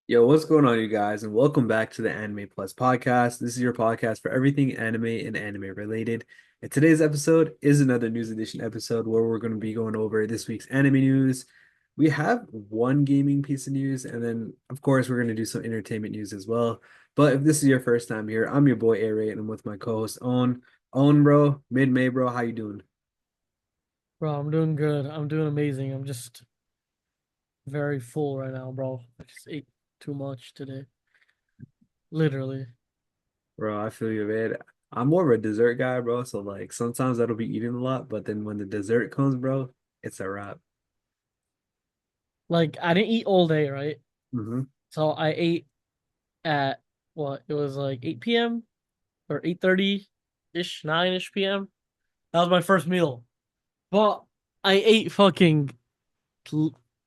Yo, what's going on, you guys? And welcome back to the Anime Plus podcast. This is your podcast for everything anime and anime related. And today's episode is another news edition episode where we're going to be going over this week's anime news. We have one gaming piece of news, and then, of course, we're going to do some entertainment news as well. But if this is your first time here, I'm your boy Aray, and I'm with my co-host Own. Own, bro, mid-May, bro, how you doing? Bro, I'm doing good. I'm doing amazing. I'm just very full right now, bro. I just ate too much today. Literally. Bro, I feel you, man. I'm more of a dessert guy, bro. So like sometimes I will be eating a lot, but then when the dessert comes, bro, it's a wrap. Like I didn't eat all day, right? Hmm. So I ate at what? It was like 8 p.m. or 8:30-ish, 9-ish p.m. That was my first meal. But I ate fucking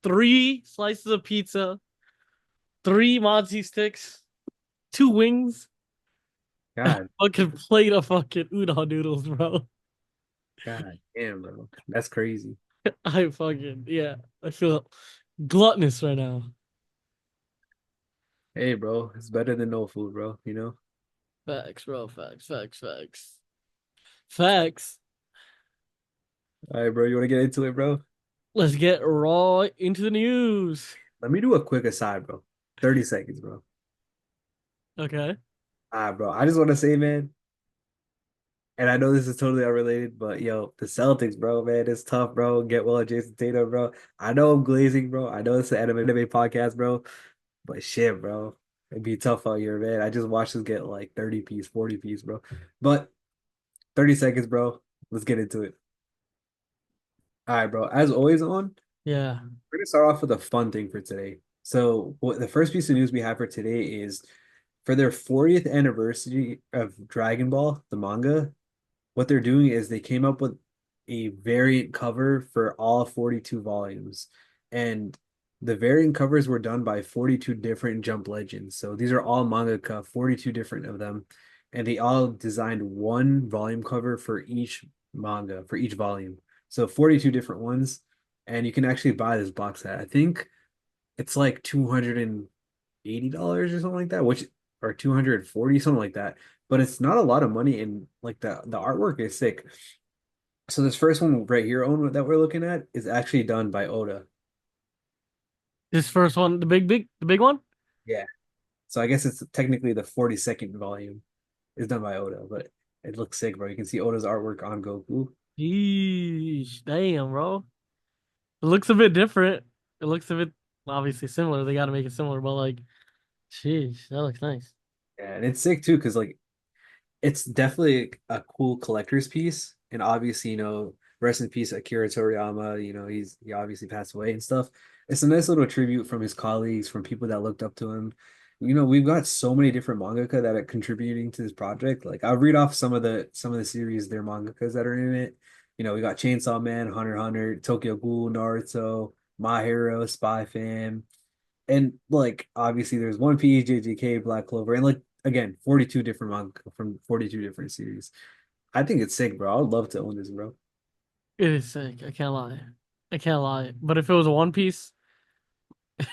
three slices of pizza, three mozzie sticks, two wings, God, fucking plate of fucking udon noodles, bro. God damn, bro. That's crazy. I fucking yeah. I feel gluttonous right now. Hey, bro, it's better than no food, bro, you know? Facts, bro. Facts. Facts. Facts. Facts. All right, bro, you want to get into it, bro? Let's get raw into the news. Let me do a quick aside, bro. 30 seconds, bro. Okay. Bro, I just want to say, man, and I know this is totally unrelated, but yo, the Celtics, bro, man, it's tough, bro. Get well, Jason Tatum, bro. I know I'm glazing, bro. I know it's an anime podcast, bro. But shit, bro. It'd be tough out here, man. I just watched us get like 30 piece, 40 piece, bro. But 30 seconds, bro. Let's get into it. All right, bro. As always Yeah. we're gonna start off with a fun thing for today. So what the first piece of news we have for today is for their 40th anniversary of Dragon Ball, the manga, what they're doing is they came up with a variant cover for all 42 volumes. And the variant covers were done by 42 different Jump legends. So these are all mangaka, 42 different of them. And they all designed one volume cover for each manga, for each volume. So 42 different ones. And you can actually buy this box set. I think it's like $280 or something like that, which or 240, something like that. But it's not a lot of money, and like the artwork is sick. So this first one right here, Owen, that we're looking at is actually done by Oda. This first one, the big one. Yeah. So I guess it's technically the 42nd volume is done by Oda, but it looks sick, bro. You can see Oda's artwork on Goku. Yeesh, damn, bro. It looks a bit different. It looks a bit obviously similar. They got to make it similar, but like, sheesh, that looks nice. Yeah, and it's sick too, because like it's definitely a cool collector's piece. And obviously, rest in peace, Akira Toriyama. He obviously passed away and stuff. It's a nice little tribute from his colleagues, from people that looked up to him. We've got so many different mangaka that are contributing to this project. Like I'll read off some of the series, their mangakas that are in it. We got Chainsaw Man, Hunter x Hunter, Tokyo Ghoul, Naruto, My Hero, Spy Fam, and like obviously there's One Piece, JJK, Black Clover, and like again, 42 different manga from 42 different series. I think it's sick, bro. I would love to own this, bro. It is sick. I can't lie. I can't lie. But if it was a One Piece, if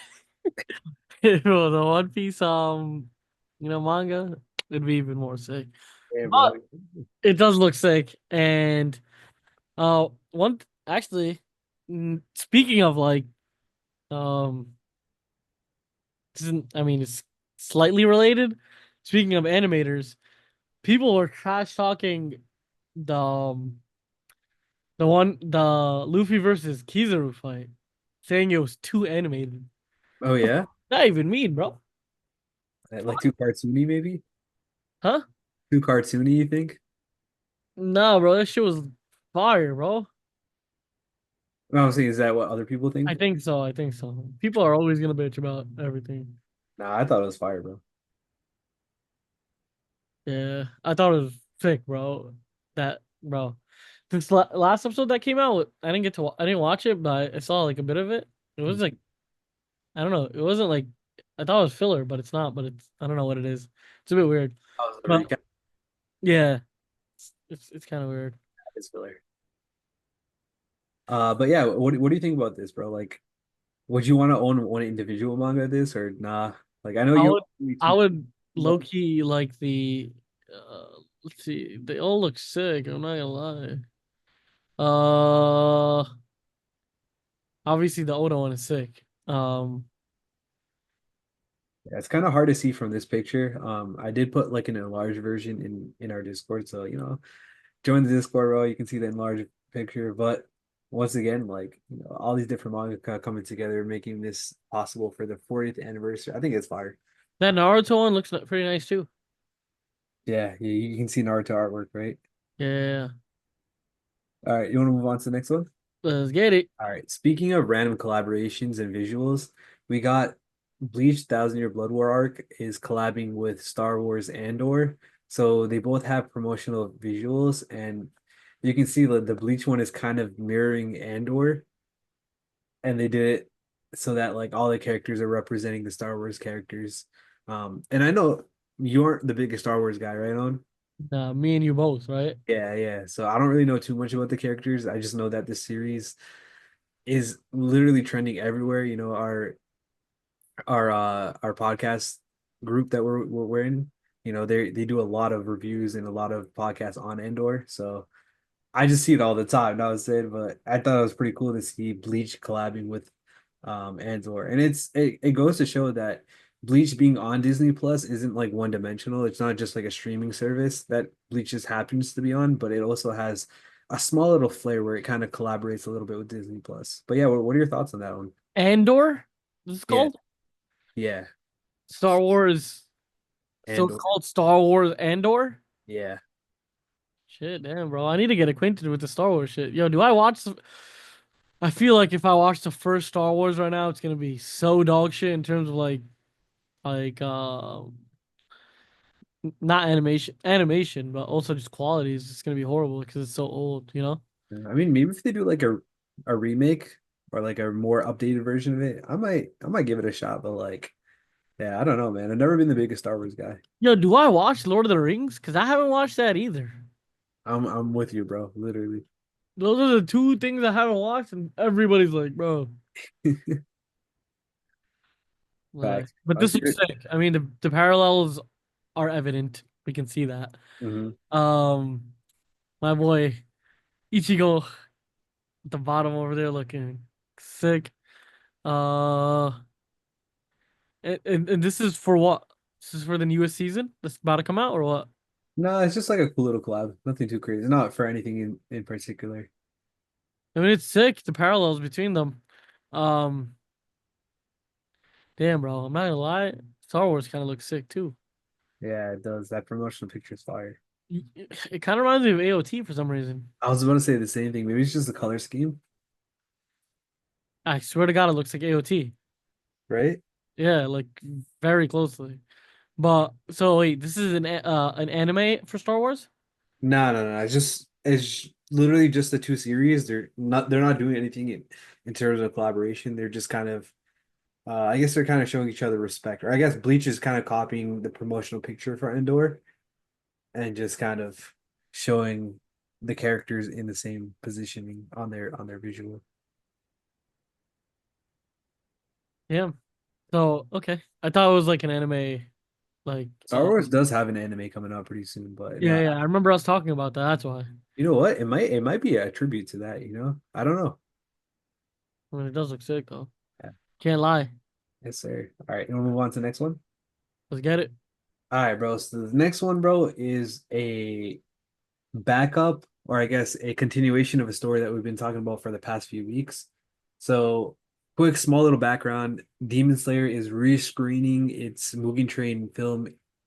it was a One Piece, manga, it'd be even more sick. Yeah, bro. But it does look sick. And one actually, speaking of like, um, I mean, it's slightly related. Speaking of animators, people were trash talking the Luffy versus Kizaru fight, saying it was too animated. Oh yeah, Not even mean, bro. like too cartoony, maybe Huh? too cartoony. You think? Nah, bro, that shit was fire, bro. No, I'm saying, is that what other people I think? think so. I think so. People are always gonna bitch about everything. Nah, I thought it was fire, bro. Yeah, I thought it was sick, bro. That, bro. This last episode that came out, I didn't watch it, but I saw like a bit of it. It was like, I don't know. It wasn't like, I thought it was filler, but it's not. But I don't know what it is. It's a bit weird. That was the But recap. yeah, it's kind of weird. It's filler. But yeah, what do you think about this, bro? Like, would you want to own one individual manga of this or nah? Like I know I you would don't me I too. would low But key like the let's see, they all look sick, I'm not gonna lie. Uh Obviously the Oda one is sick. yeah, it's kind of hard to see from this picture. I did put like an enlarged version in our Discord, so join the Discord, bro. You can see the enlarged picture. But once again, like all these different manga coming together, making this possible for the 40th anniversary. I think it's fire. That Naruto one looks pretty nice too. Yeah, you can see Naruto artwork, right? Yeah. All right, you want to move on to the next one? Let's get it. All right. Speaking of random collaborations and visuals, we got Bleach Thousand Year Blood War arc is collabing with Star Wars Andor. So they both have promotional visuals, and you can see that the Bleach one is kind of mirroring Andor, and they did it so that like all the characters are representing the Star Wars characters. And I know you aren't the biggest Star Wars guy, right, on? Me and you both, right? Yeah, yeah. So I don't really know too much about the characters. I just know that this series is literally trending everywhere. Our podcast group that we're in, they do a lot of reviews and a lot of podcasts on Endor. So I just see it all the time. That was it, but I thought it was pretty cool to see Bleach collabing with Andor. And it goes to show that Bleach being on Disney Plus isn't like one dimensional. It's not just like a streaming service that Bleach just happens to be on, but it also has a small little flair where it kind of collaborates a little bit with Disney Plus. But yeah, what are your thoughts on that one? Andor, this is Yeah, called yeah, Star Wars. So it's Andor. called Star Wars Andor? Yeah. Shit, damn, bro. I need to get acquainted with the Star Wars shit. Yo, do I watch I feel like if I watch the first Star Wars right now, it's gonna be so dog shit in terms of like not animation, but also just quality is just gonna be horrible because it's so old, you know? I mean, maybe if they do like a remake or like a more updated version of it, I might give it a shot. But like, yeah, I don't know, man. I've never been the biggest Star Wars guy. Yo, do I watch Lord of the Rings? Because I haven't watched that either. I'm with you, bro. Literally. Those are the two things I haven't watched, and everybody's like, bro, like, Facts. but this looks sick. I mean, the parallels are evident. We can see that. Hmm. Um, my boy Ichigo at the bottom over there looking sick. Uh, and this is for what? This is for the newest season that's about to come out, or what? No, it's just like a cool little collab. Nothing too crazy. Not for anything in particular. I mean, it's sick. The parallels between them. Um, damn, bro. I'm not gonna lie. Star Wars kind of looks sick too. Yeah, it does. That promotional picture's fire. It kind of reminds me of AOT for some reason. I was about to say the same thing. Maybe it's just the color scheme, I swear to God, it looks like AOT. right? Yeah, like very closely. But so wait, this is an anime for Star Wars? No, no, no. It's literally just the two series. They're not doing anything in terms of collaboration. They're just kind of I guess they're kind of showing each other respect. Or I guess Bleach is kind of copying the promotional picture for Endor and just kind of showing the characters in the same positioning on their visual. Yeah. So okay, I thought it was like an anime, like Star Wars does have an anime coming out pretty soon, but yeah, yeah. I remember us talking about that. That's why. you know what? It might be a tribute to that, I don't know. I mean, it does look sick though. Yeah. Can't lie. Yes, sir. All right, you want to move on to the next one? Let's get it. All right, bro. So the next one, bro, is a backup, or I guess a continuation of a story that we've been talking about for the past few weeks. So, quick, small little background: Demon Slayer is rescreening its Mugen Train film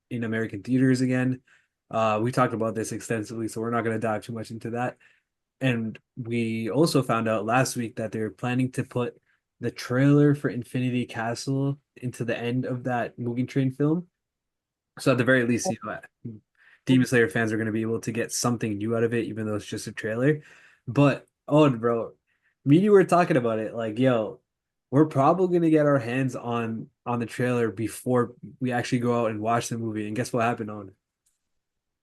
in American theaters again. We talked about this extensively, so we're not going to dive too much into that. And we also found out last week that they're planning to put the trailer for Infinity Castle into the end of that Mugen Train film. So at the very least, Demon Slayer fans are going to be able to get something new out of it, even though it's just a trailer. But oh, bro, me and you were talking about it. Like, yo, we're probably going to get our hands on the trailer before we actually go out and watch the movie. And guess what happened on,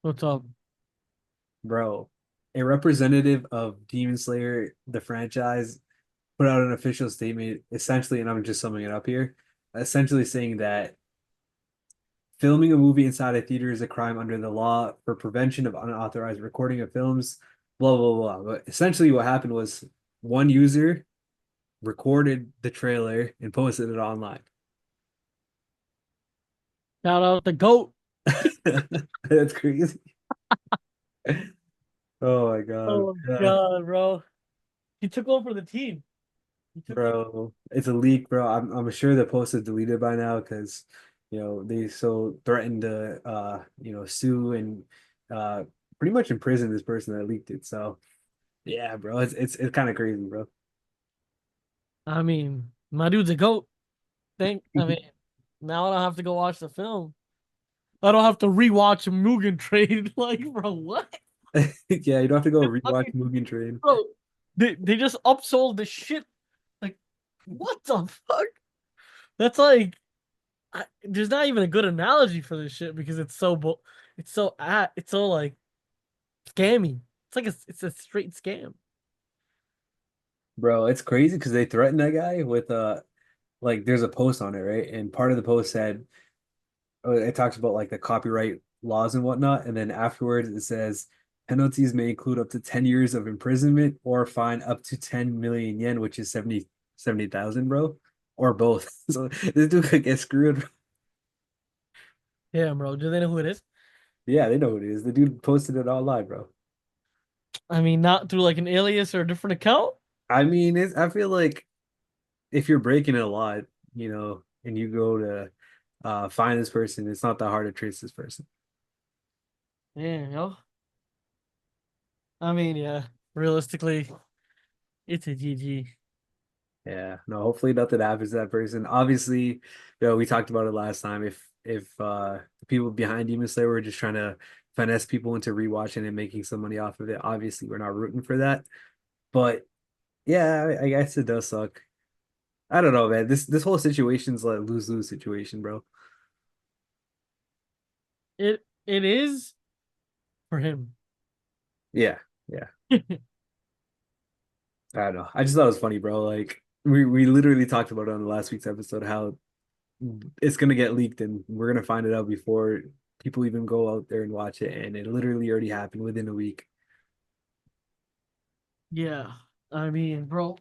What's up? bro? A representative of Demon Slayer, the franchise, put out an official statement, essentially, and I'm just summing it up here, essentially saying that Filming a movie inside a theater is a crime under the law for prevention of unauthorized recording of films, blah, blah, blah. But essentially, what happened was one user recorded the trailer and posted it online. Shout out the goat. That's crazy. Oh my God. Oh my Yeah. god, bro. He took over the team. He took over. Bro, it's a leak, bro. I'm sure the post is deleted by now because they so threatened to sue and uh pretty much imprison this person that leaked it. So yeah, bro, it's kind of crazy, bro. I mean, my dude's a goat. I mean, now I don't have to go watch the film. I don't have to rewatch Mugen Train. Like, bro, what? Yeah, you don't have to go rewatch Fucking Mugen Train. bro, they just upsold the shit. Like, what the fuck? That's like, there's not even a good analogy for this shit because it's so like scammy. It's like it's a straight scam. Bro, it's crazy because they threatened that guy with like there's a post on it, right? And part of the post said it talks about like the copyright laws and whatnot, and then afterwards it says penalties may include up to 10 years of imprisonment or a fine up to 10 million yen, which is 70,000, bro, or both. So this dude could get screwed. Yeah, bro. Do they know who it is? Yeah, they know who it is. The dude posted it online, bro. I mean, not through like an alias or a different account. I mean, I feel like if you're breaking it a lot, and you go to find this person, it's not that hard to trace this person. Yeah, yo. I mean, yeah. Realistically, it's a GG. Yeah, no, hopefully nothing happens to that person. Obviously, we talked about it last time. If the people behind Demon Slayer were just trying to finesse people into rewatching and making some money off of it, obviously we're not rooting for that. But yeah, I guess it does suck. I don't know, man. This whole situation's like lose-lose situation, bro. It is for him. Yeah, yeah. I don't know. I just thought it was funny, bro. Like we literally talked about it on the last week's episode how it's gonna get leaked and we're gonna find it out before people even go out there and watch it, and it literally already happened within a week. Yeah. I mean, bro,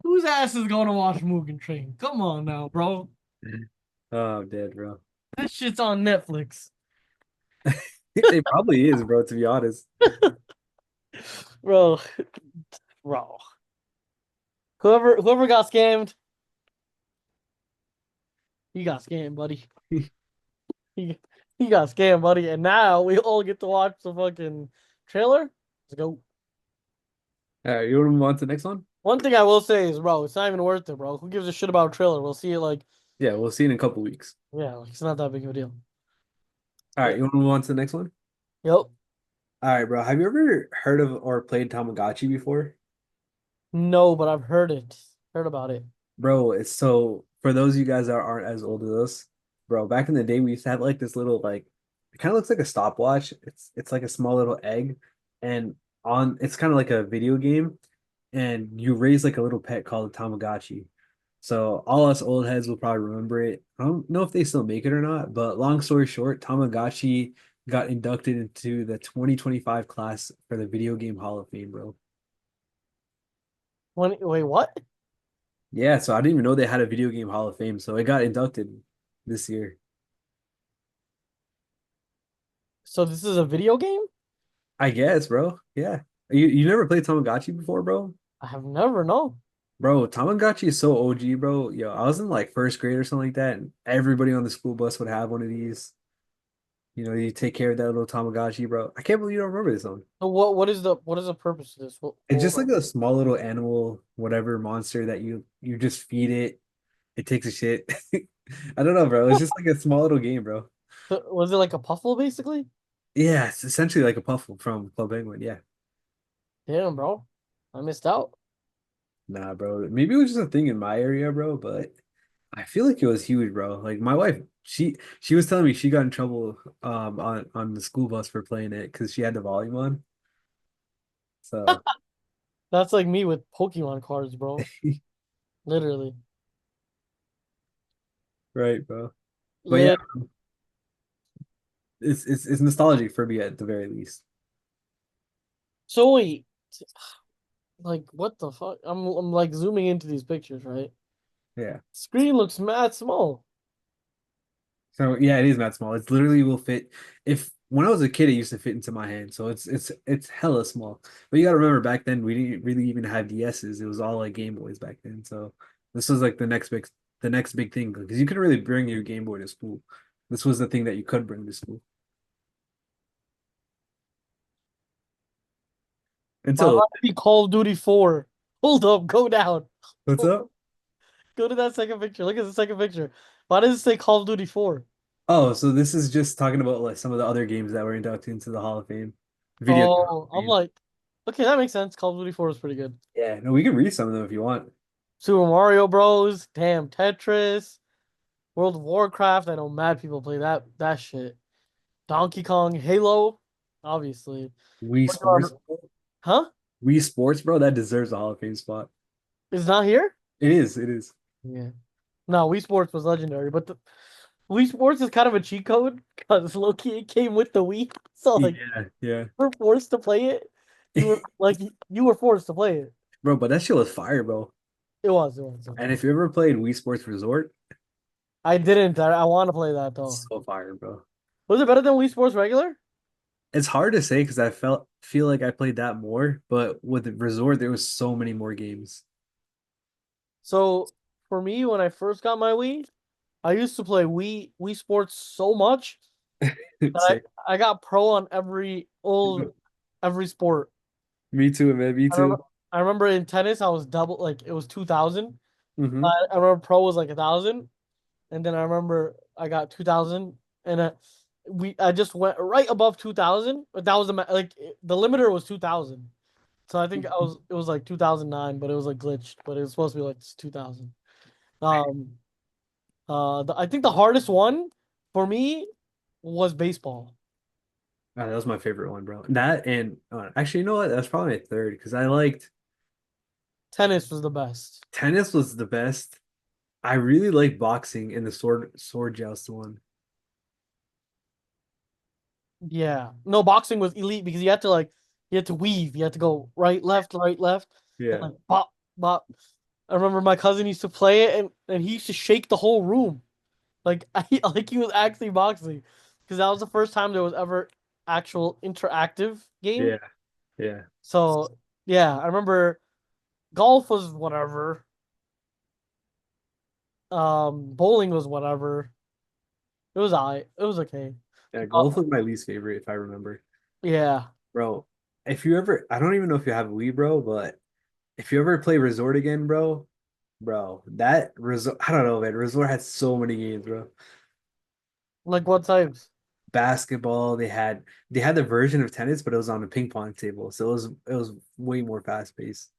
whose ass is going to watch Mugen Train? Come on now, bro. Oh, I'm dead, bro. This shit's on Netflix. It probably is, bro, to be honest. Bro, bro. Whoever got scammed, he got scammed, buddy. He he got scammed, buddy. And now we all get to watch the fucking trailer. Let's go. All right, you want to move on to the next one? One thing I will say is, bro, it's not even worth it, bro. Who gives a shit about a trailer? We'll see it like, Yeah, we'll see in a couple weeks. yeah, like, it's not that big of a deal. All right, Yeah. you want to move on to the next one? Yep. All right, bro. Have you ever heard of or played Tamagotchi before? No, but I've heard it. Heard about it. Bro, it's so for those of you guys that aren't as old as us, bro, back in the day we used to have like this little like it kind of looks like a stopwatch. It's like a small little egg and on it's kind of like a video game and you raise like a little pet called a Tamagotchi. So all us old heads will probably remember it. I don't know if they still make it or not, but long story short, Tamagotchi got inducted into the 2025 class for the Video Game Hall of Fame, bro. Wait, what? Yeah, so I didn't even know they had a Video Game Hall of Fame, so it got inducted this year. So this is a video game? I guess, bro. Yeah. You never played Tamagotchi before, bro? I have never known. Bro, Tamagotchi is so OG, bro. Yo, I was in like first grade or something like that, and everybody on the school bus would have one of these. You take care of that little Tamagotchi, bro. I can't believe you don't remember this one. So what is the purpose of this? It's just like a small little animal, whatever monster that you just feed it. It takes a shit. I don't know, bro. It's just like a small little game, bro. So, was it like a puffle basically? Yeah, it's essentially like a Puffle from Club Penguin. Yeah. Damn, bro. I missed out. Nah, bro. Maybe it was just a thing in my area, bro, but I feel like it was huge, bro. Like my wife, she was telling me she got in trouble on the school bus for playing it because she had the volume on. So That's like me with Pokemon cards, bro. Literally. right, bro. But yeah, Lit. It's nostalgic for me at the very least. So wait, like what the fuck? I'm like zooming into these pictures, right? Yeah. Screen looks mad small. So yeah, it is that small. It's literally will fit. If when I was a kid, it used to fit into my hand. So it's hella small. But you gotta remember back then we didn't really even have DSs. It was all like Game Boys back then. So this was like the next big thing because you couldn't really bring your Game Boy to school. This was the thing that you could bring to school Why would until it be Call of Duty 4? Hold up, go down. what's up? Go to that second picture. Look at the second picture. Why does it say Call of Duty 4? Oh, so this is just talking about like some of the other games that were inducted into the Hall of Fame, video game Hall Oh, of I'm Fame. like, okay, that makes sense. Call of Duty 4 is pretty good. Yeah, no, we can read some of them if you want. Super Mario Bros. Damn, Tetris, World of Warcraft. I know mad people play that shit. Donkey Kong, Halo, obviously. Wii What do I Sports, remember- Huh? Wii Sports, bro, that deserves a Hall of Fame spot. It's not here? It is. It is. Yeah. No, Wii Sports was legendary, but the Wii Sports is kind of a cheat code because Loki it came with the Wii, so like Yeah, yeah. you were forced to play it. You were like you were forced to play it. Bro, but that shit was fire, bro. It was. And if you ever played Wii Sports Resort, I didn't. I want to play that though. it's so fire, bro. Was it better than Wii Sports regular? It's hard to say because I feel like I played that more, but with the Resort, there was so many more games. So for me, when I first got my Wii, I used to play Wii Sports so much that Same. I got pro on every sport. Me too, man. Me I remember too. I remember in tennis I was double like it was 2000. Hmm. I remember pro was like 1,000, and then I remember I got 2,000, and I just went right above 2,000, but that was the limiter was 2,000. So I think it was like 2009, but it was like glitched, but it was supposed to be like 2,000. Um, I think the hardest one for me was baseball. That was my favorite one, bro. That and actually, you know what? That's probably my third because I liked Tennis was the best. tennis was the best. I really like boxing and the sword joust one. Yeah. No, boxing was elite because you had to weave. You had to go right, left, and Yeah. like bop, bop. I remember my cousin used to play it and he used to shake the whole room. Like like he was actually boxing. Because that was the first time there was ever actual interactive game. Yeah. Yeah. So yeah, I remember golf was whatever. Bowling was whatever. It was okay. Yeah, Uh, golf was my least favorite if I remember. yeah. Bro, if you ever I don't even know if you have a Wii, bro, but if you ever play Resort again, bro, that Resort I don't know, man. Resort had so many games, bro. Like what types? Basketball, they had the version of tennis, but it was on a ping pong table. So it was way more fast paced.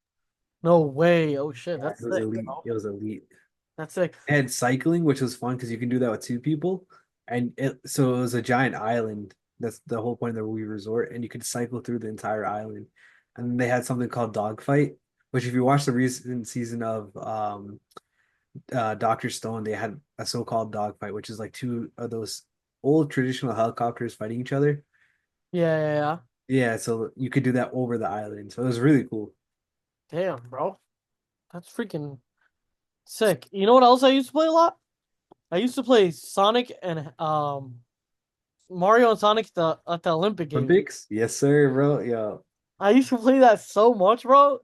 No way. Oh shit, Yeah, that's it was sick, elite. bro. It was elite. That's sick. And cycling, which was fun because you can do that with two people. And so it was a giant island. That's the whole point of the Wii Resort, and you could cycle through the entire island. And then they had something called Dogfight, which if you watch the recent season of Dr. Stone, they had a so-called dogfight, which is like two of those old traditional helicopters fighting each other. Yeah, yeah, yeah. Yeah, so you could do that over the island. So it was really cool. Damn, bro. That's freaking sick. You know what else I used to play a lot? I used to play Sonic and Mario and Sonic at the Olympic Games. Olympics? Yes, sir, bro. Yo, I used to play that so much, bro.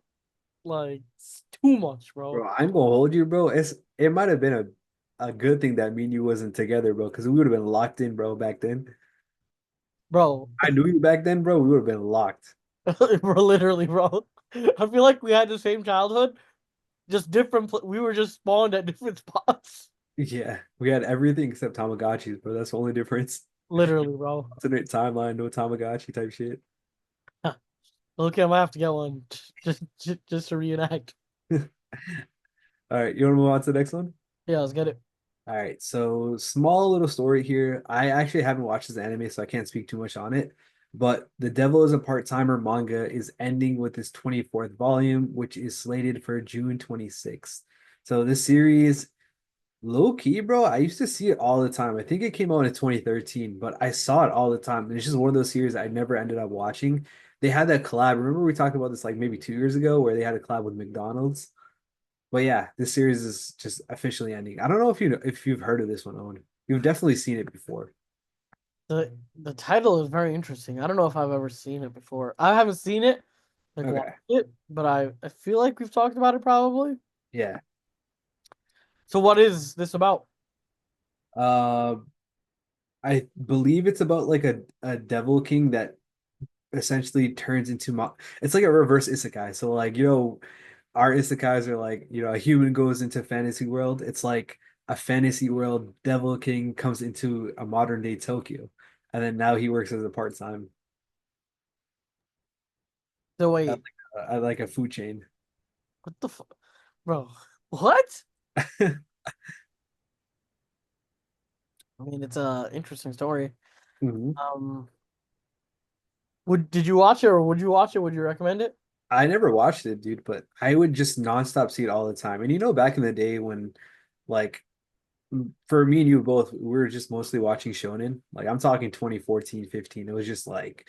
Like it's too much, bro. bro, I'm gonna hold you, bro. It might have been a good thing that me and you wasn't together, bro, because we would have been locked in, bro, back then. Bro, I knew you back then, bro. We would have been locked. bro, literally, bro. I feel like we had the same childhood, just different. We were just spawned at different spots. Yeah, we had everything except Tamagotchis, bro. That's the only difference. Literally, bro. Alternate timeline, no Tamagotchi type shit. Okay, I might have to get one just to reenact. All right, you want to move on to the next one? Yeah, let's get it. All right, so small little story here. I actually haven't watched this anime, so I can't speak too much on it. But The Devil is a Part-Timer manga is ending with its 24th volume, which is slated for June 26th. So this series Low key, bro, I used to see it all the time. I think it came out in 2013, but I saw it all the time. And it's just one of those series I never ended up watching. They had that collab. Remember we talked about this like maybe 2 years ago where they had a collab with McDonald's? But yeah, this series is just officially ending. I don't know if you've heard of this one, Owen. You've definitely seen it before. The title is very interesting. I don't know if I've ever seen it before. I haven't seen it, like watched Okay. it, but I feel like we've talked about it probably. Yeah. So what is this about? Uh, I believe it's about like a devil king that essentially turns into it's like a reverse isekai. So like, our isekais are like, a human goes into fantasy world. It's like a fantasy world devil king comes into a modern day Tokyo. And then now he works as a part-time So at wait, like a food chain. what the fuck, bro? What? I mean, it's a interesting story. Mhm. Um, would did you watch it or would you watch it? Would you recommend it? I never watched it, dude, but I would just nonstop see it all the time. And back in the day when like for me and you both, we were just mostly watching shonen. Like I'm talking 2014, 15. It was just like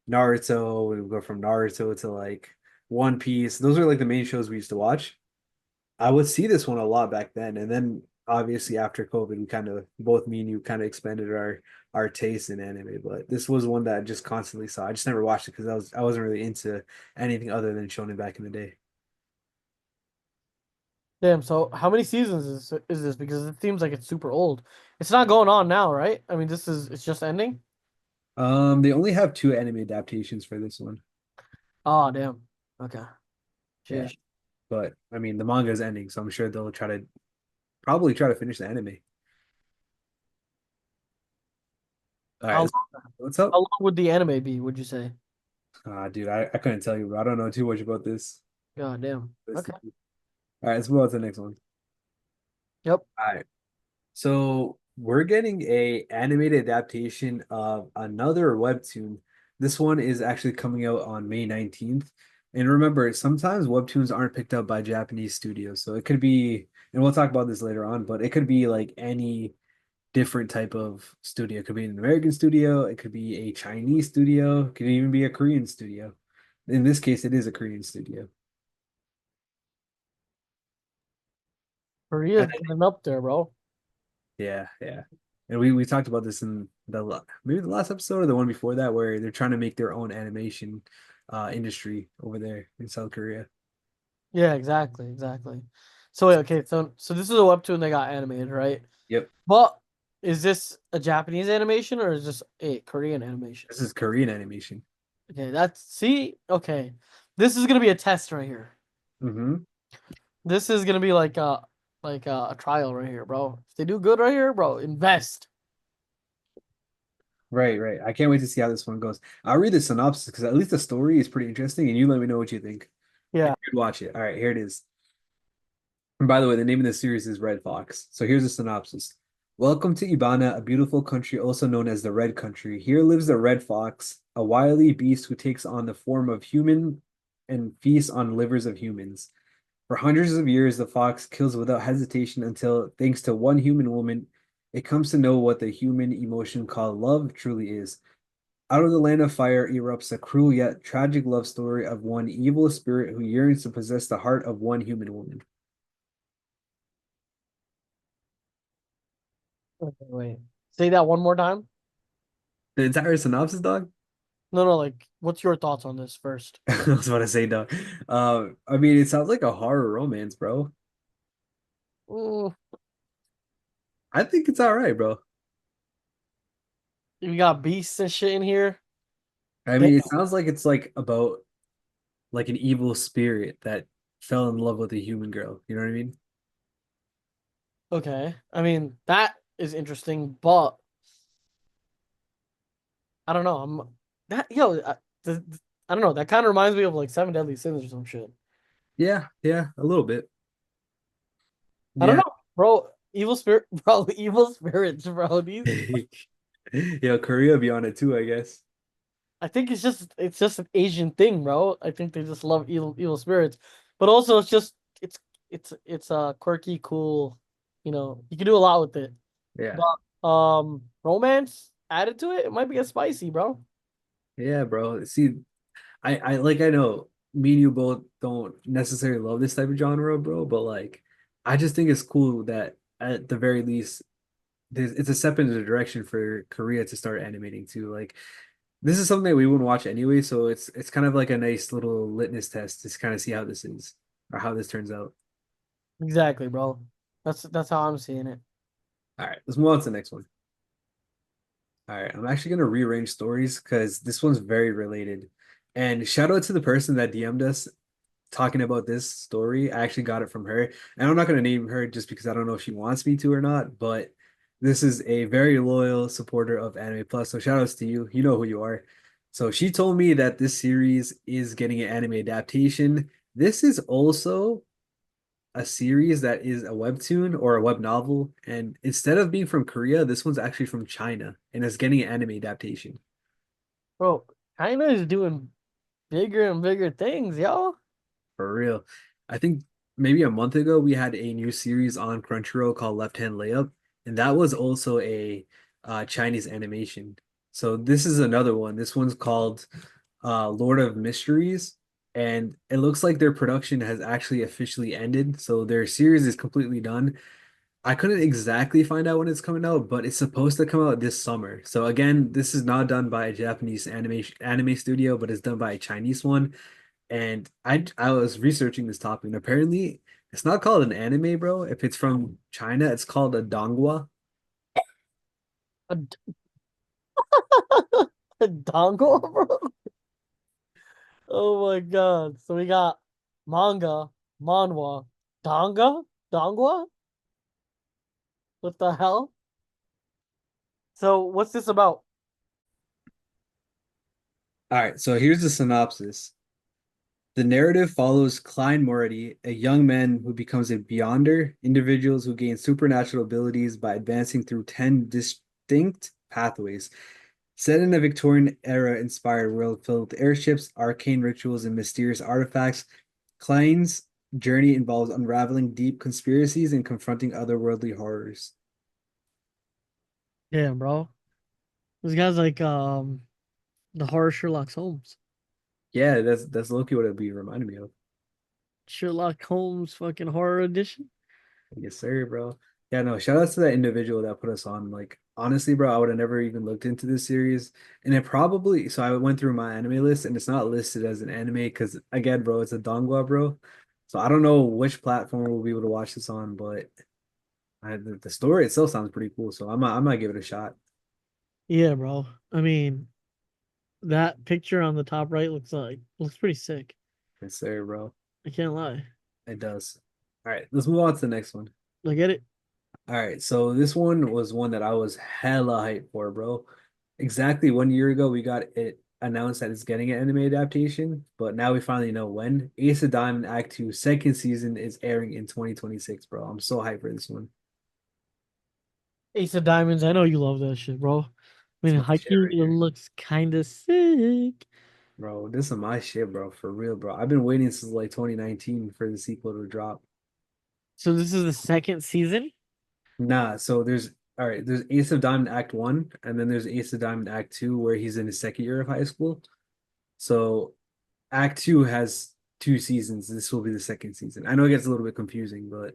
Naruto. We would go from Naruto to like One Piece. Those are like the main shows we used to watch. I would see this one a lot back then, and then obviously after COVID, we kind of both me and you kind of expanded our taste in anime. But this was one that I just constantly saw. I just never watched it because I wasn't really into anything other than shonen back in the day. Damn. So how many seasons is this? Because it seems like it's super old. It's not going on now, right? I mean, it's just ending. They only have two anime adaptations for this one. Oh, damn. Okay. Yeah, Sheesh. but I mean the manga is ending, so I'm sure they'll probably try to finish the anime. All How right, what's up? how long would the anime be? Would you say? Dude, I couldn't tell you, bro. I don't know too much about this. God damn. This- Okay. All right, let's move on to the next one. Yep. All right. So we're getting a animated adaptation of another webtoon. This one is actually coming out on May 19th. And remember, sometimes webtoons aren't picked up by Japanese studios. So it could be, and we'll talk about this later on, but it could be like any different type of studio. It could be an American studio, it could be a Chinese studio, it could even be a Korean studio. In this case, it is a Korean studio. Korea's And getting up there, bro. yeah, yeah. And we talked about this in maybe the last episode or the one before that, where they're trying to make their own animation industry over there in South Korea. Yeah, exactly, exactly. So wait, okay, so this is a webtoon that got animated, right? Yep. But is this a Japanese animation or is this a Korean animation? This is Korean animation. Okay, that's see, okay. This is gonna be a test right here. Hmm. This is gonna be like a trial right here, bro. If they do good right here, bro, invest. Right, right. I can't wait to see how this one goes. I'll read the synopsis because at least the story is pretty interesting, and you let me know what you think. And Yeah. you should watch it. All right, here it is. And by the way, the name of the series is Red Fox. So here's a synopsis. Welcome to Ibana, a beautiful country also known as the Red Country. Here lives the Red Fox, a wily beast who takes on the form of human and feasts on livers of humans. For hundreds of years, the fox kills without hesitation until, thanks to one human woman, it comes to know what the human emotion called love truly is. Out of the land of fire erupts a cruel yet tragic love story of one evil spirit who yearns to possess the heart of one human woman. Okay, wait. Say that one more time. The entire synopsis, dog? No, no, like what's your thoughts on this first? I was about to say, dog. I mean, it sounds like a horror romance, bro. Mm, I think it's all right, bro. you got beasts and shit in here. I Damn. mean, it sounds like it's like about like an evil spirit that fell in love with a human girl. You know what I mean? Okay. I mean, that is interesting, but I don't know. That yo, I don't know. That kind of reminds me of like Seven Deadly Sins or some shit. Yeah, yeah, a little bit. I don't Yeah. know, bro. Evil spirit, bro. Evil spirits, bro. These, Yeah, Korea be on it too, I guess. I think it's just an Asian thing, bro. I think they just love evil spirits, but also it's just it's quirky, cool. you can do a lot with it. Yeah. But romance added to it, it might be a spicy, bro. Yeah, bro. See, I know me and you both don't necessarily love this type of genre, bro, but like I just think it's cool that at the very least it's a step in the direction for Korea to start animating too. Like this is something that we wouldn't watch anyway, so it's kind of like a nice little litmus test to kind of see how this is or how this turns out. Exactly, bro. That's how I'm seeing it. All right, let's move on to the next one. All right, I'm actually gonna rearrange stories because this one's very related. And shout out to the person that DM'd us talking about this story. I actually got it from her. And I'm not going to name her just because I don't know if she wants me to or not, but this is a very loyal supporter of Anime Plus. So shout outs to you. You know who you are. So she told me that this series is getting an anime adaptation. This is also a series that is a webtoon or a web novel. And instead of being from Korea, this one's actually from China and it's getting an anime adaptation. Bro, China is doing bigger and bigger things, yo. For real. I think maybe a month ago we had a new series on Crunchyroll called Left Hand Layup, and that was also a Chinese animation. So this is another one. This one's called Lord of Mysteries, and it looks like their production has actually officially ended. So their series is completely done. I couldn't exactly find out when it's coming out, but it's supposed to come out this summer. So again, this is not done by a Japanese anime studio, but it's done by a Chinese one. And I was researching this topic, and apparently it's not called an anime, bro. If it's from China, it's called a donghua. A, a dongle, bro. Oh my god. So we got manga, manhwa, donghua. What the hell? So what's this about? All right, so here's the synopsis. The narrative follows Klein Morty, a young man who becomes a beyonder, individuals who gain supernatural abilities by advancing through 10 distinct pathways. Set in a Victorian era inspired world filled with airships, arcane rituals, and mysterious artifacts, Klein's journey involves unraveling deep conspiracies and confronting otherworldly horrors. Damn, bro. This guy's like the horror Sherlock Holmes. Yeah, that's Loki what it'd be reminding me of. Sherlock Holmes fucking horror edition. Yes, sir, bro. Yeah, no, shout outs to that individual that put us on. Like, honestly, bro, I would have never even looked into this series. And it probably, so I went through my anime list and it's not listed as an anime because, again, bro, it's a donghua, bro. So I don't know which platform we'll be able to watch this on, but the story itself sounds pretty cool. So I might give it a shot. Yeah, bro. I mean, that picture on the top right looks pretty sick. Yes, sir, bro. I can't lie. It does. All right, let's move on to the next one. I get it. All right, so this one was one that I was hella hyped for, bro. Exactly 1 year ago, we got it announced that it's getting an anime adaptation, but now we finally know when. Ace of Diamond Act 2 second season is airing in 2026, bro. I'm so hyped for this one. Ace of Diamonds. I know you love that shit, bro. I It's mean, my shit hiking right it here. looks kind of sick. Bro, this is my shit, bro, for real, bro. I've been waiting since like 2019 for the sequel to drop. So this is the second season. Nah, so there's all right, there's Ace of Diamond Act 1, and then there's Ace of Diamond Act 2 where he's in his second year of high school. So Act 2 has 2 seasons. This will be the second season. I know it gets a little bit confusing, but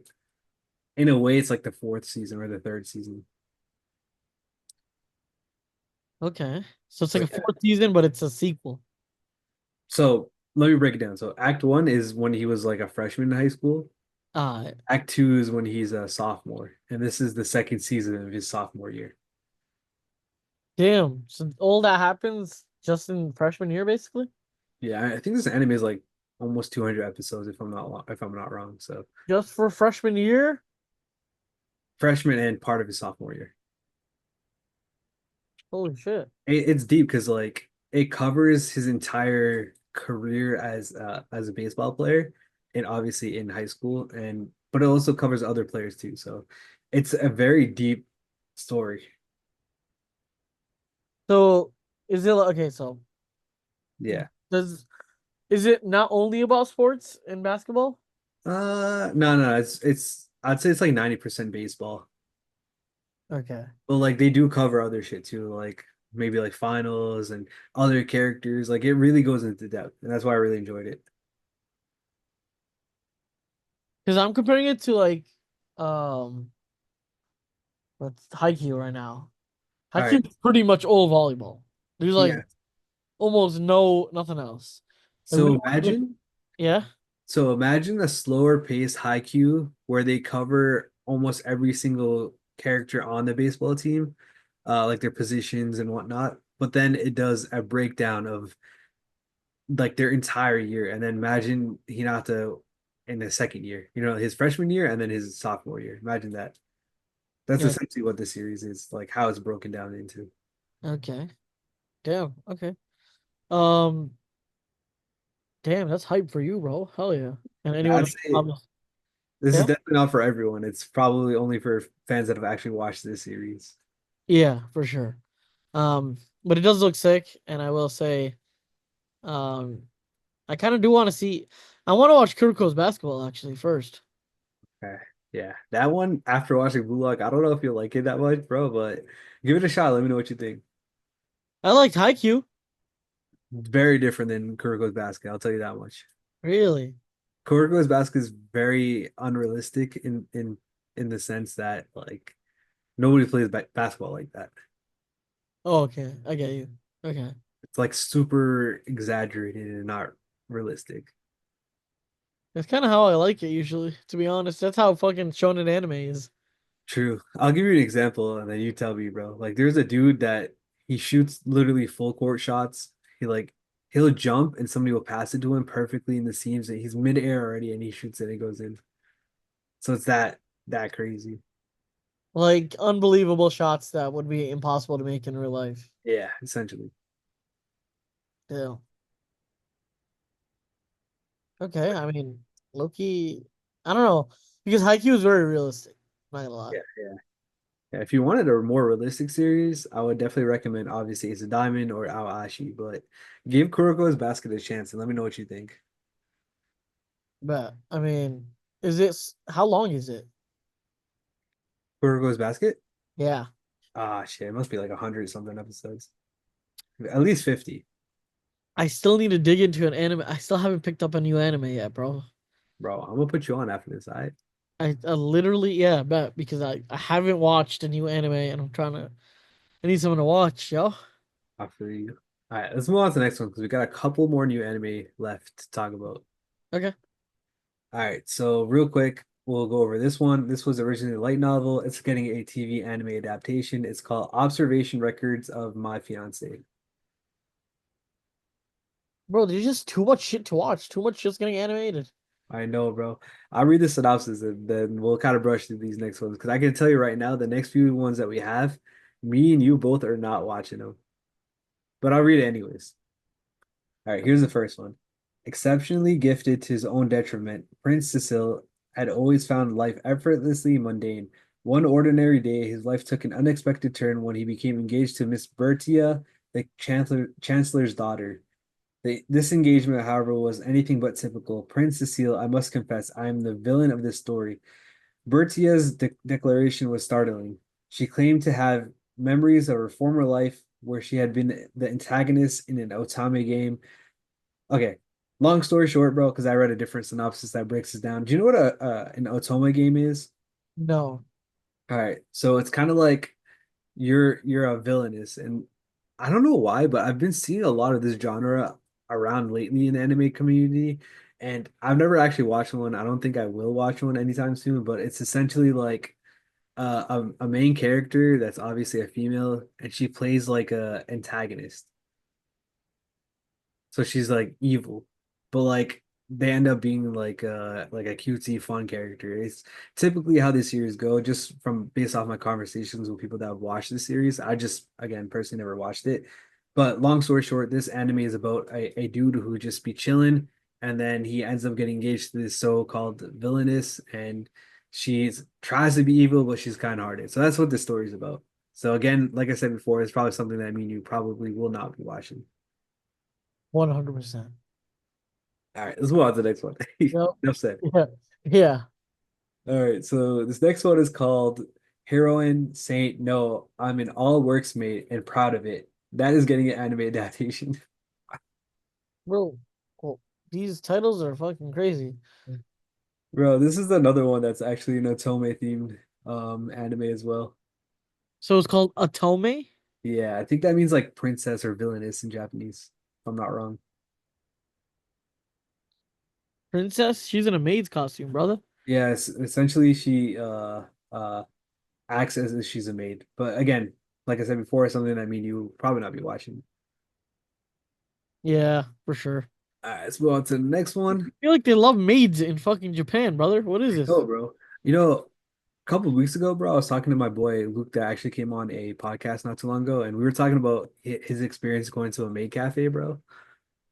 in a way, it's like the fourth season or the third season. Okay, so it's like a But yeah. fourth season, but it's a sequel. So let me break it down. So Act 1 is when he was like a freshman in high school. Uh, Act 2 is when he's a sophomore, and this is the second season of his sophomore year. damn. So all that happens just in freshman year, basically. Yeah, I think this anime is like almost 200 episodes if I'm not wrong. So Just for freshman year. freshman and part of his sophomore year. Holy shit. It's deep because like it covers his entire career as a baseball player and obviously in high school and but it also covers other players too. So it's a very deep story. So is it okay? So Yeah. does is it not only about sports and basketball? No, no, it's I'd say it's like 90% baseball. Okay. But like they do cover other shit too, like maybe like finals and other characters. Like it really goes into depth, and that's why I really enjoyed it. Because I'm comparing it to like um what's Haikyuu right now. All right. Haikyuu is pretty much all volleyball. There's like Yeah. almost no nothing else. Like we So don't imagine, yeah. so imagine a slower paced Haikyuu where they cover almost every single character on the baseball team, like their positions and whatnot. But then it does a breakdown of like their entire year, and then imagine Hinata in the second year, his freshman year and then his sophomore year. Imagine that. That's Yeah. essentially what the series is, like how it's broken down into. Okay. Damn. Okay. Um. Damn, that's hype for you, bro. Hell yeah. And anyone I'd who say this is yeah. definitely not for everyone. It's probably only for fans that have actually watched this series. Yeah, for sure. But it does look sick, and I will say, um, I kind of do want to see. I want to watch Kuriko's basketball actually first. Okay. Yeah, that one after watching Blue Lock, I don't know if you'll like it that much, bro, but give it a shot. Let me know what you think. I liked Haikyuu. It's very different than Kuroko's Basket, I'll tell you that much. Really? Kuroko's Basket is very unrealistic in the sense that like nobody plays basketball like that. Oh, okay. I get you. Okay. It's like super exaggerated and not realistic. That's kind of how I like it usually, to be honest. That's how fucking shonen anime is. True. I'll give you an example and then you tell me, bro. Like there's a dude that he shoots literally full court shots. He'll jump and somebody will pass it to him perfectly in the seams and he's midair already and he shoots it and it goes in. So it's that crazy. Like unbelievable shots that would be impossible to make in real life. Yeah, essentially. Yeah. Okay. I mean, Loki, I don't know. Because Haikyuu is very realistic. Not gonna lie. Yeah, yeah. Yeah, if you wanted a more realistic series, I would definitely recommend obviously It's a Diamond or Awashi, but give Kuroko's Basket a chance and let me know what you think. But I mean, is this how long is it? Kuroko's Basket? Yeah. Ah, shit, it must be like 100 something episodes. At least 50. I still need to dig into an anime. I still haven't picked up a new anime yet, bro. Bro, I'm gonna put you on after this, all right? I literally yeah, bet because I haven't watched a new anime and I need someone to watch, yo. After you. All right, let's move on to the next one because we got a couple more new anime left to talk about. Okay. All right, so real quick, we'll go over this one. This was originally a light novel. It's getting a TV anime adaptation. It's called Observation Records of My Fiancée. Bro, there's just too much shit to watch. Too much just getting animated. I know, bro. I'll read the synopsis and then we'll kind of brush through these next ones because I can tell you right now, the next few ones that we have, me and you both are not watching them. But I'll read it anyways. All right, here's the first one. Exceptionally gifted to his own detriment, Prince Cecil had always found life effortlessly mundane. One ordinary day, his life took an unexpected turn when he became engaged to Miss Bertia, the Chancellor's daughter. This engagement, however, was anything but typical. Prince Cecile, I must confess, I am the villain of this story. Bertia's declaration was startling. She claimed to have memories of her former life where she had been the antagonist in an otame game. Okay, long story short, bro, because I read a different synopsis that breaks this down. Do you know what an otome game is? No. All right, so it's kind of like you're a villainess, and I don't know why, but I've been seeing a lot of this genre around lately in the anime community, and I've never actually watched one. I don't think I will watch one anytime soon, but it's essentially like a main character that's obviously a female, and she plays like a antagonist. So she's like evil, but like they end up being like a cutesy fun character. It's typically how these series go, just from based off my conversations with people that have watched the series. I just again personally never watched it. But long story short, this anime is about a dude who just be chilling and then he ends up getting engaged to this so-called villainess and she's tries to be evil, but she's kind hearted. So that's what this story is about. So again, like I said before, it's probably something that I mean you probably will not be watching. 100%. All right, let's move on to the next one. Yep. Enough said. Yeah. Yeah. All right, so this next one is called Heroine Saint No, I'm an All-Works Maid and proud of it. That is getting an anime adaptation. Bro, well, these titles are fucking crazy. Bro, this is another one that's actually an Otome themed anime as well. So it's called Atome Yeah, I think that means like princess or villainess in Japanese, if I'm not wrong. Princess. She's in a maid's costume, brother. Yes, essentially she acts as if she's a maid. But again, like I said before, it's something that me and you probably not be watching. Yeah, for sure. All right, let's move on to the next I one. feel like they love maids in fucking Japan, brother. What is this? Oh, bro. You know, a couple of weeks ago, bro, I was talking to my boy Luke that actually came on a podcast not too long ago, and we were talking about his experience going to a maid cafe, bro.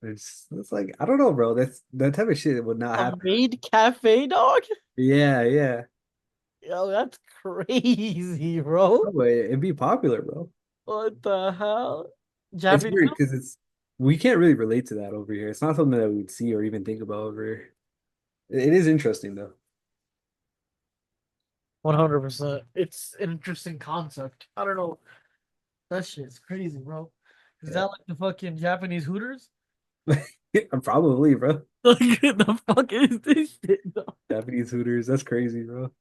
It's like I don't know, bro. That's that type of shit would not A happen. maid cafe, dog? Yeah, yeah. Yo, that's crazy, bro. No way. It'd be popular, bro. What the hell? It's Japanese? weird because it's we can't really relate to that over here. It's not something that we'd see or even think about over here. It is interesting though. 100%. It's an interesting concept. I don't know. That shit's crazy, bro. Is Yeah. that like the fucking Japanese Hooters? Probably, bro. Like, the fuck is this shit, dog? Japanese Hooters. That's crazy, bro.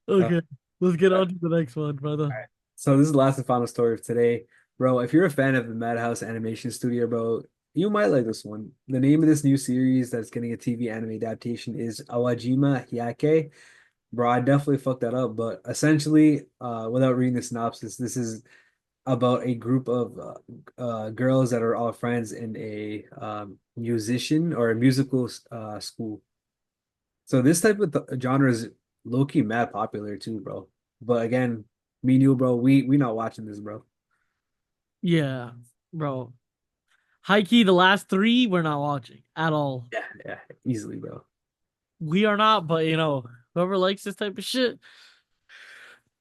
Uh, Okay, let's get all on to the next one, brother. right. So this is the last and final story of today, bro. If you're a fan of the Madhouse Animation Studio, bro, you might like this one. The name of this new series that's getting a TV anime adaptation is Awajima Hyakkei. Bro, I definitely fucked that up, but essentially, without reading the synopsis, this is about a group of girls that are all friends in a musician or a musical school. So this type of genre is low-key mad popular too, bro. But again, me and you, bro, we not watching this, bro. Yeah, bro. High key, the last three we're not watching at all. Yeah, yeah, easily, bro. We are not, but whoever likes this type of shit,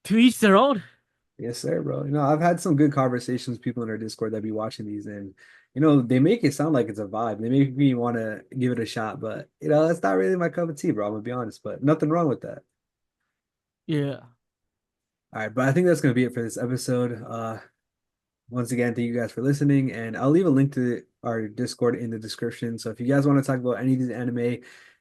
to each their own. Yes, sir, bro. I've had some good conversations with people in our Discord that be watching these, and they make it sound like it's a vibe. They make me want to give it a shot, but that's not really my cup of tea, bro. I'm gonna be honest, but nothing wrong with that. Yeah. All right, but I think that's gonna be it for this episode. Once again, thank you guys for listening, and I'll leave a link to our Discord in the description. So if you guys want to talk about any of these anime,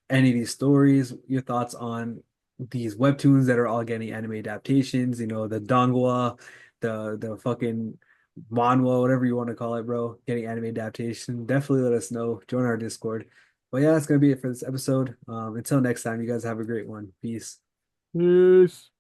any of these stories, your thoughts on these webtoons that are all getting anime adaptations, the donghua, the fucking manhwa, whatever you want to call it, bro, getting anime adaptation, definitely let us know. Join our Discord. But yeah, that's gonna be it for this episode. Until next time, you guys have a great one. Peace. Peace.